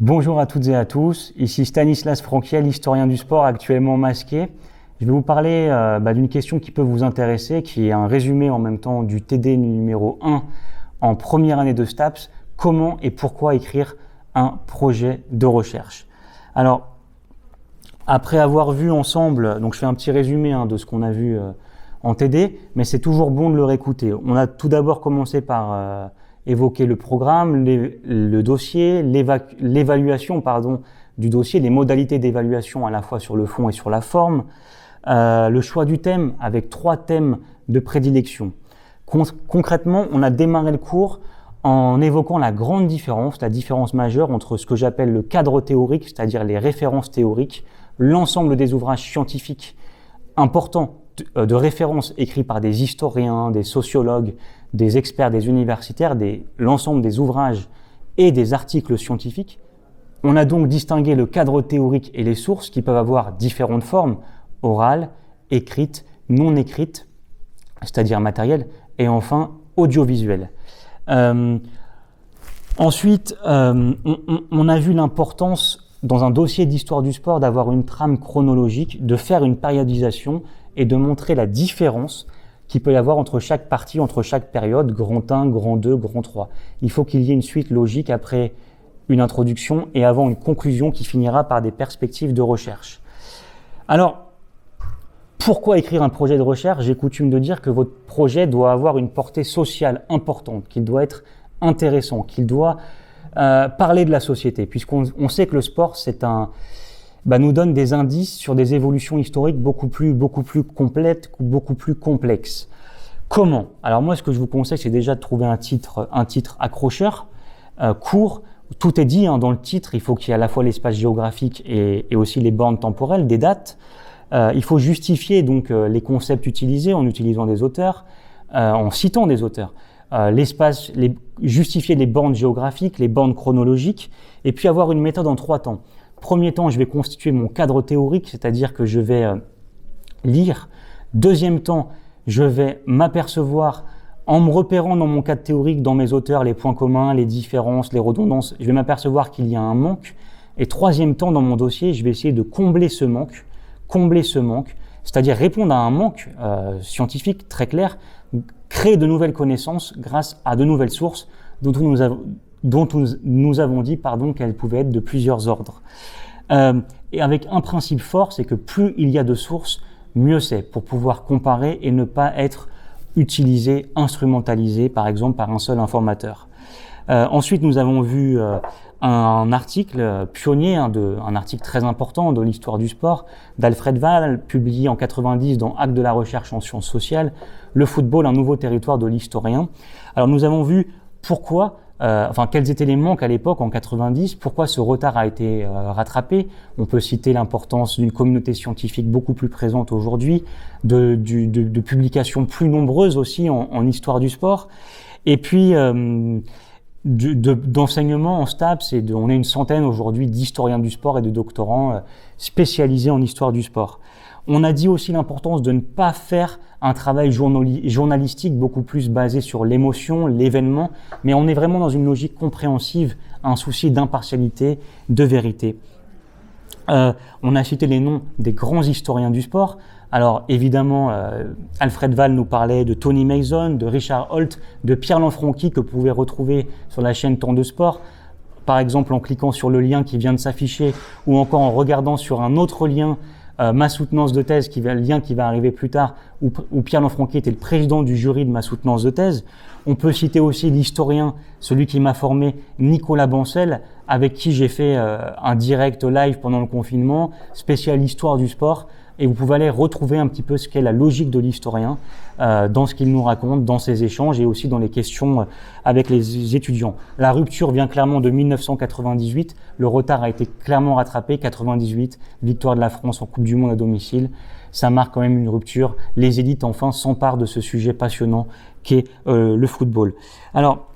Bonjour à toutes et à tous, ici Stanislas Franquiel, historien du sport actuellement masqué. Je vais vous parler d'une question qui peut vous intéresser, qui est un résumé en même temps du TD numéro 1 en première année de STAPS, comment et pourquoi écrire un projet de recherche. Alors, après avoir vu ensemble, donc je fais un petit résumé de ce qu'on a vu en TD, mais c'est toujours bon de le réécouter. On a tout d'abord commencé par évoquer le programme, le dossier, l'évaluation du dossier, les modalités d'évaluation à la fois sur le fond et sur la forme, le choix du thème avec 3 thèmes de prédilection. Concrètement, on a démarré le cours en évoquant la grande différence, la différence majeure entre ce que j'appelle le cadre théorique, c'est-à-dire les références théoriques, l'ensemble des ouvrages scientifiques importants de références écrits par des historiens, des sociologues, des experts, des universitaires, l'ensemble des ouvrages et des articles scientifiques. On a donc distingué le cadre théorique et les sources qui peuvent avoir différentes formes, orales, écrites, non écrites, c'est-à-dire matérielles, et enfin audiovisuelles. Ensuite, on a vu l'importance dans un dossier d'histoire du sport d'avoir une trame chronologique, de faire une périodisation et de montrer la différence qu'il peut y avoir entre chaque partie, entre chaque période, grand 1, grand 2, grand 3. Il faut qu'il y ait une suite logique après une introduction et avant une conclusion qui finira par des perspectives de recherche. Alors, pourquoi écrire un projet de recherche? J'ai coutume de dire que votre projet doit avoir une portée sociale importante, qu'il doit être intéressant, qu'il doit parler de la société, puisqu'on sait que le sport, nous donne des indices sur des évolutions historiques beaucoup plus complètes, beaucoup plus complexes. Comment? Alors moi, ce que je vous conseille, c'est déjà de trouver un titre accrocheur, court. Tout est dit dans le titre. Il faut qu'il y ait à la fois l'espace géographique et aussi les bornes temporelles, des dates. Il faut justifier donc les concepts utilisés en utilisant des auteurs, en citant des auteurs. Justifier les bornes géographiques, les bornes chronologiques, et puis avoir une méthode en 3 temps. Premier temps, je vais constituer mon cadre théorique, c'est-à-dire que je vais lire. Deuxième temps, je vais m'apercevoir, en me repérant dans mon cadre théorique, dans mes auteurs, les points communs, les différences, les redondances, je vais m'apercevoir qu'il y a un manque. Et troisième temps, dans mon dossier, je vais essayer de combler ce manque, c'est-à-dire répondre à un manque scientifique très clair, créer de nouvelles connaissances grâce à de nouvelles sources dont nous avons dit qu'elles pouvaient être de plusieurs ordres. Et avec un principe fort, c'est que plus il y a de sources, mieux c'est, pour pouvoir comparer et ne pas être utilisé, instrumentalisé, par exemple, par un seul informateur. Ensuite, nous avons vu un article pionnier, un article très important de l'histoire du sport, d'Alfred Wahl, publié en 90 dans Actes de la recherche en sciences sociales, Le football, un nouveau territoire de l'historien. Alors nous avons vu quels étaient les manques à l'époque en 90, pourquoi ce retard a été rattrapé. On peut citer l'importance d'une communauté scientifique beaucoup plus présente aujourd'hui, de publications plus nombreuses aussi en histoire du sport, et puis d'enseignement en STAPS, on est une centaine aujourd'hui d'historiens du sport et de doctorants spécialisés en histoire du sport. On a dit aussi l'importance de ne pas faire un travail journalistique beaucoup plus basé sur l'émotion, l'événement, mais on est vraiment dans une logique compréhensive, un souci d'impartialité, de vérité. On a cité les noms des grands historiens du sport. Alors évidemment, Alfred Wahl nous parlait de Tony Mason, de Richard Holt, de Pierre Lanfranchi que vous pouvez retrouver sur la chaîne Temps de Sport, par exemple en cliquant sur le lien qui vient de s'afficher ou encore en regardant sur un autre lien ma soutenance de thèse, le lien qui va arriver plus tard, où Pierre Lanfranchi était le président du jury de ma soutenance de thèse. On peut citer aussi l'historien, celui qui m'a formé, Nicolas Bancel, avec qui j'ai fait un direct live pendant le confinement, spécial histoire du sport. Et vous pouvez aller retrouver un petit peu ce qu'est la logique de l'historien dans ce qu'il nous raconte, dans ses échanges et aussi dans les questions avec les étudiants. La rupture vient clairement de 1998, le retard a été clairement rattrapé, 98, victoire de la France en Coupe du Monde à domicile. Ça marque quand même une rupture. Les élites enfin s'emparent de ce sujet passionnant qu'est le football. Alors,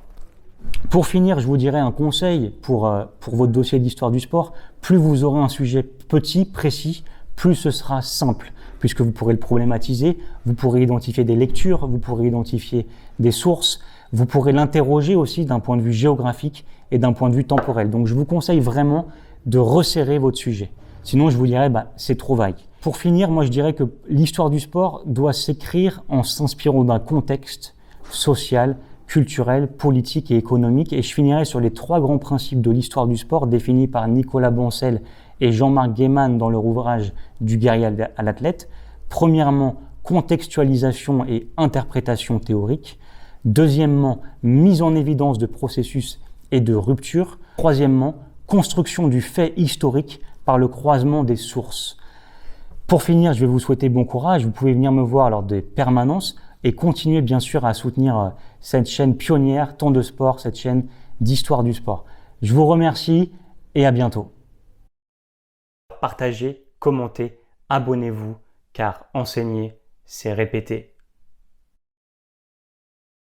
pour finir, je vous dirais un conseil pour votre dossier d'histoire du sport. Plus vous aurez un sujet petit, précis, plus ce sera simple, puisque vous pourrez le problématiser, vous pourrez identifier des lectures, vous pourrez identifier des sources, vous pourrez l'interroger aussi d'un point de vue géographique et d'un point de vue temporel. Donc je vous conseille vraiment de resserrer votre sujet. Sinon, je vous dirais, c'est trop vague. Pour finir, moi je dirais que l'histoire du sport doit s'écrire en s'inspirant d'un contexte social, culturel, politique et économique. Et je finirai sur les 3 grands principes de l'histoire du sport définis par Nicolas Bancel et Jean-Marc Gaiman dans leur ouvrage Du guerrier à l'athlète. Premièrement, contextualisation et interprétation théorique. Deuxièmement, mise en évidence de processus et de rupture. Troisièmement, construction du fait historique par le croisement des sources. Pour finir, je vais vous souhaiter bon courage. Vous pouvez venir me voir lors des permanences et continuer bien sûr à soutenir cette chaîne pionnière Temps de Sport, cette chaîne d'histoire du sport. Je vous remercie et à bientôt. Partagez, commentez, abonnez-vous car enseigner, c'est répéter.